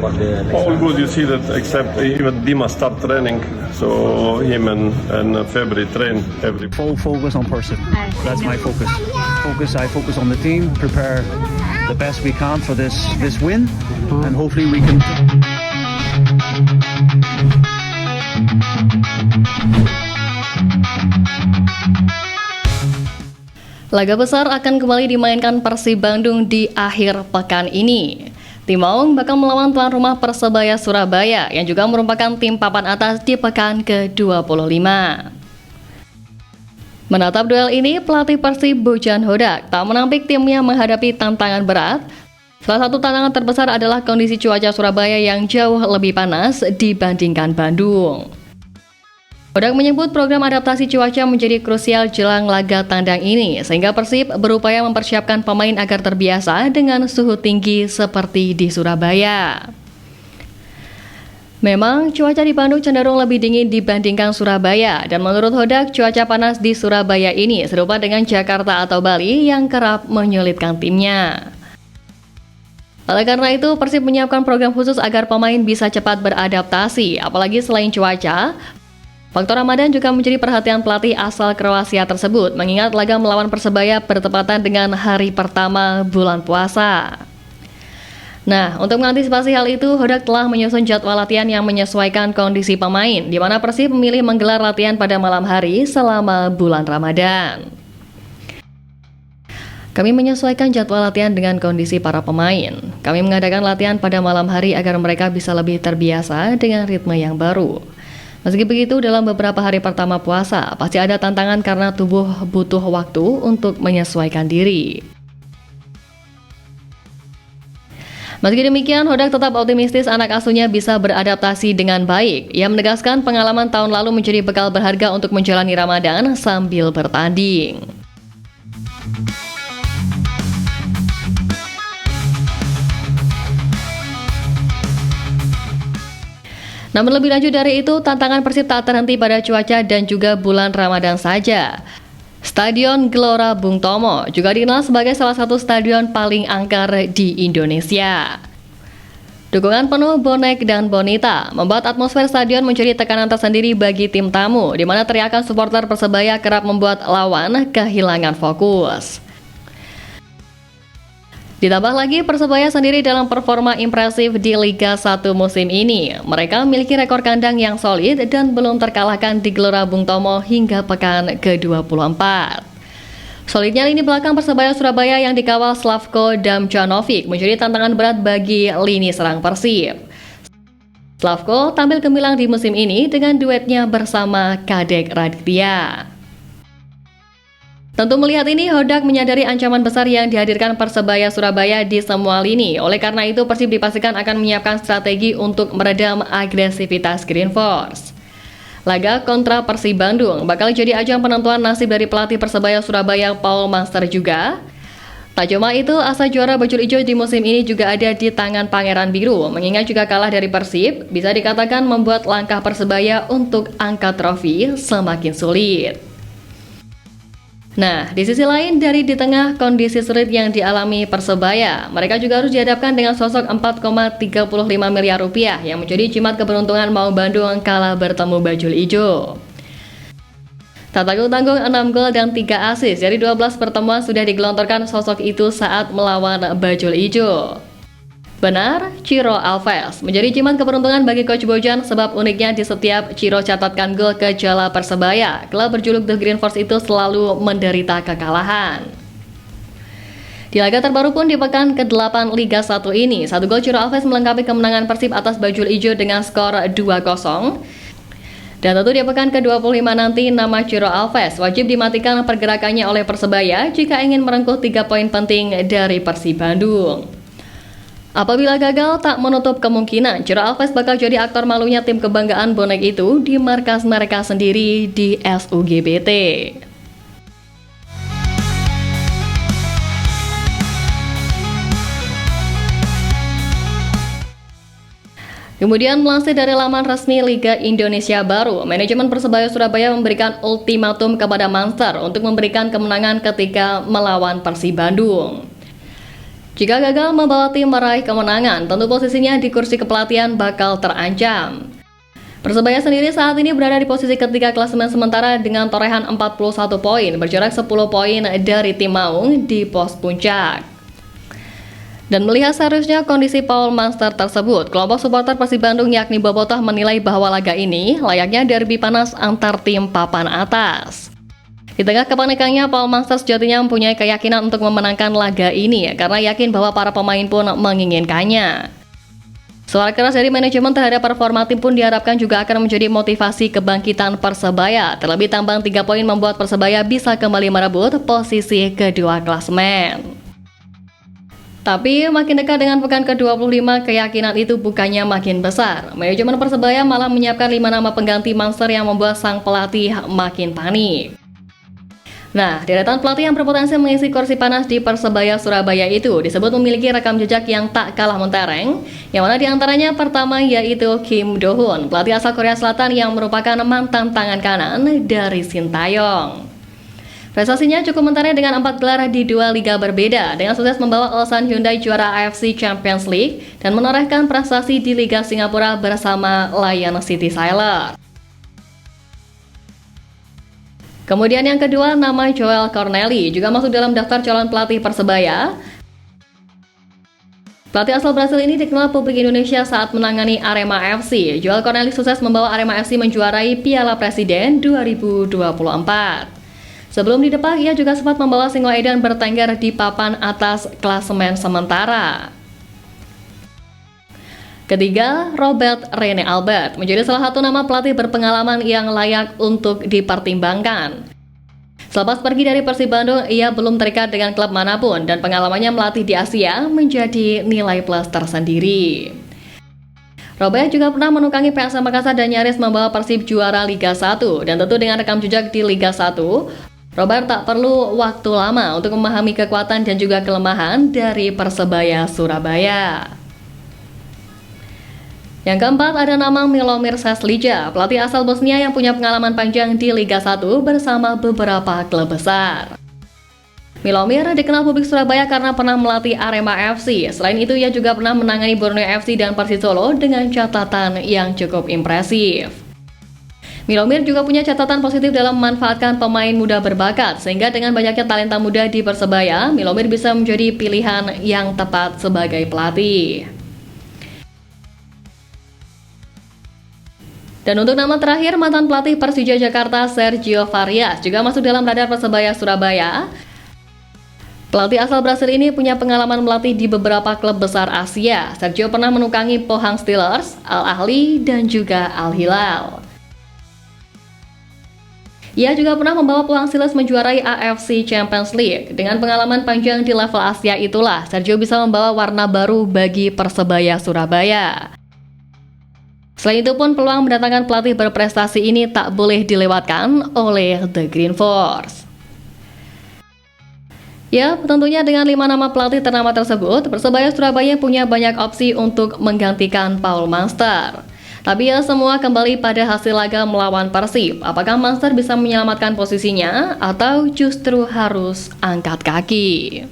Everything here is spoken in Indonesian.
All good. You see that except even Dima start training, so him and February train every. Full focus on person. That's my focus. I focus on the team, prepare the best we can for this win, and hopefully we can. Laga besar akan kembali dimainkan Persib Bandung di akhir pekan ini. Tim Maung bakal melawan tuan rumah Persebaya Surabaya yang juga merupakan tim papan atas di pekan ke-25. Menatap duel ini, pelatih Persib Bojan Hodak tak menampik timnya menghadapi tantangan berat. Salah satu tantangan terbesar adalah kondisi cuaca Surabaya yang jauh lebih panas dibandingkan Bandung. Hodak menyebut program adaptasi cuaca menjadi krusial jelang laga tandang ini, sehingga Persib berupaya mempersiapkan pemain agar terbiasa dengan suhu tinggi seperti di Surabaya. Memang cuaca di Bandung cenderung lebih dingin dibandingkan Surabaya, dan menurut Hodak cuaca panas di Surabaya ini serupa dengan Jakarta atau Bali yang kerap menyulitkan timnya. Oleh karena itu, Persib menyiapkan program khusus agar pemain bisa cepat beradaptasi, apalagi selain cuaca. Faktor Ramadan juga menjadi perhatian pelatih asal Kroasia tersebut, mengingat laga melawan Persebaya bertepatan dengan hari pertama bulan puasa. Nah, untuk mengantisipasi hal itu, Hodak telah menyusun jadwal latihan yang menyesuaikan kondisi pemain, di mana Persib memilih menggelar latihan pada malam hari selama bulan Ramadan. Kami menyesuaikan jadwal latihan dengan kondisi para pemain. Kami mengadakan latihan pada malam hari agar mereka bisa lebih terbiasa dengan ritme yang baru. Meski begitu, dalam beberapa hari pertama puasa, pasti ada tantangan karena tubuh butuh waktu untuk menyesuaikan diri. Meski demikian, Hodak tetap optimistis anak asuhnya bisa beradaptasi dengan baik. Ia menegaskan pengalaman tahun lalu menjadi bekal berharga untuk menjalani Ramadan sambil bertanding. Namun lebih lanjut dari itu, tantangan Persib tak terhenti pada cuaca dan juga bulan Ramadan saja. Stadion Gelora Bung Tomo juga dikenal sebagai salah satu stadion paling angker di Indonesia. Dukungan penuh bonek dan bonita membuat atmosfer stadion menjadi tekanan tersendiri bagi tim tamu, di mana teriakan supporter Persebaya kerap membuat lawan kehilangan fokus. Ditambah lagi, Persebaya sendiri dalam performa impresif di Liga 1 musim ini. Mereka memiliki rekor kandang yang solid dan belum terkalahkan di Gelora Bung Tomo hingga pekan ke-24. Solidnya lini belakang Persebaya Surabaya yang dikawal Slavko Damjanovic menjadi tantangan berat bagi lini serang Persib. Slavko tampil gemilang di musim ini dengan duetnya bersama Kadek Raditya. Tentu melihat ini, Hodak menyadari ancaman besar yang dihadirkan Persebaya Surabaya di semua lini. Oleh karena itu, Persib dipastikan akan menyiapkan strategi untuk meredam agresivitas Green Force. Laga kontra Persib Bandung bakal jadi ajang penentuan nasib dari pelatih Persebaya Surabaya Paul Master juga. Tak cuma itu, asa juara bajul ijo di musim ini juga ada di tangan Pangeran Biru. Mengingat juga kalah dari Persib, bisa dikatakan membuat langkah Persebaya untuk angkat trofi semakin sulit. Nah, di sisi lain, dari di tengah kondisi sulit yang dialami Persebaya, mereka juga harus dihadapkan dengan sosok 4,35 miliar rupiah yang menjadi jimat keberuntungan Maung Bandung kala bertemu bajul ijo. Tak tanggung-tanggung 6 gol dan 3 assist dari 12 pertemuan sudah digelontorkan sosok itu saat melawan bajul ijo. Benar, Ciro Alves menjadi jimat keberuntungan bagi Coach Bojan sebab uniknya di setiap Ciro catatkan gol ke jala Persebaya, klub berjuluk The Green Force itu selalu menderita kekalahan. Di laga terbaru pun di pekan ke-8 Liga 1 ini, 1 gol Ciro Alves melengkapi kemenangan Persib atas bajul ijo dengan skor 2-0. Dan tentu di pekan ke-25 nanti, nama Ciro Alves wajib dimatikan pergerakannya oleh Persebaya jika ingin merengkuh 3 poin penting dari Persib Bandung. Apabila gagal, tak menutup kemungkinan Ciro Alves bakal jadi aktor malunya tim kebanggaan bonek itu di markas mereka sendiri di SUGBT. Kemudian melansir dari laman resmi Liga Indonesia Baru, manajemen Persebaya Surabaya memberikan ultimatum kepada Monster untuk memberikan kemenangan ketika melawan Persib Bandung. Jika gagal membawa tim meraih kemenangan, tentu posisinya di kursi kepelatihan bakal terancam. Persebaya sendiri saat ini berada di posisi ketiga klasemen sementara dengan torehan 41 poin, berjarak 10 poin dari tim Maung di pos puncak. Dan melihat seriusnya kondisi Paul Monster tersebut, kelompok supporter Persib Bandung yakni Bobotoh menilai bahwa laga ini layaknya derby panas antar tim papan atas. Di tengah kepanikannya, Paul Monster sejatinya mempunyai keyakinan untuk memenangkan laga ini karena yakin bahwa para pemain pun menginginkannya. Suara keras dari manajemen terhadap performa tim pun diharapkan juga akan menjadi motivasi kebangkitan Persebaya. Terlebih tambang 3 poin membuat Persebaya bisa kembali merebut posisi kedua klasemen. Tapi makin dekat dengan pekan ke-25, keyakinan itu bukannya makin besar. Manajemen Persebaya malah menyiapkan 5 nama pengganti Monster yang membuat sang pelatih makin panik. Nah, deretan pelatih yang berpotensi mengisi kursi panas di Persebaya Surabaya itu disebut memiliki rekam jejak yang tak kalah mentereng, yang mana diantaranya pertama yaitu Kim Do-hoon, pelatih asal Korea Selatan yang merupakan mantan tangan kanan dari Sintayong. Prestasinya cukup mentereng dengan 4 gelar di 2 liga berbeda, dengan sukses membawa Ulsan Hyundai juara AFC Champions League dan menorehkan prestasi di Liga Singapura bersama Lion City Sailors. Kemudian yang kedua, nama Joel Corneli juga masuk dalam daftar calon pelatih Persebaya. Pelatih asal Brasil ini dikenal publik Indonesia saat menangani Arema FC. Joel Corneli sukses membawa Arema FC menjuarai Piala Presiden 2024. Sebelum didepak, ia juga sempat membawa Singoedan bertengger di papan atas klasemen sementara. Ketiga, Robert Rene Albert menjadi salah satu nama pelatih berpengalaman yang layak untuk dipertimbangkan. Selepas pergi dari Persib Bandung, ia belum terikat dengan klub manapun dan pengalamannya melatih di Asia menjadi nilai plus tersendiri. Robert juga pernah menukangi PSM Makassar dan nyaris membawa Persib juara Liga 1, dan tentu dengan rekam jejak di Liga 1, Robert tak perlu waktu lama untuk memahami kekuatan dan juga kelemahan dari Persebaya Surabaya. Yang keempat ada nama Milomir Saslića, pelatih asal Bosnia yang punya pengalaman panjang di Liga 1 bersama beberapa klub besar. Milomir dikenal publik Surabaya karena pernah melatih Arema FC. Selain itu, ia juga pernah menangani Borneo FC dan Persis Solo dengan catatan yang cukup impresif. Milomir juga punya catatan positif dalam memanfaatkan pemain muda berbakat, sehingga dengan banyaknya talenta muda di Persebaya, Milomir bisa menjadi pilihan yang tepat sebagai pelatih. Dan untuk nama terakhir, mantan pelatih Persija Jakarta Sergio Varias juga masuk dalam radar Persebaya Surabaya. Pelatih asal Brasil ini punya pengalaman melatih di beberapa klub besar Asia. Sergio pernah menukangi Pohang Steelers, Al Ahly, dan juga Al Hilal. Ia juga pernah membawa Pohang Steelers menjuarai AFC Champions League. Dengan pengalaman panjang di level Asia itulah, Sergio bisa membawa warna baru bagi Persebaya Surabaya. Selain itu pun peluang mendatangkan pelatih berprestasi ini tak boleh dilewatkan oleh The Green Force. Ya, tentunya dengan 5 nama pelatih ternama tersebut, Persebaya Surabaya punya banyak opsi untuk menggantikan Paul Monster. Tapi ya semua kembali pada hasil laga melawan Persib. Apakah Monster bisa menyelamatkan posisinya atau justru harus angkat kaki?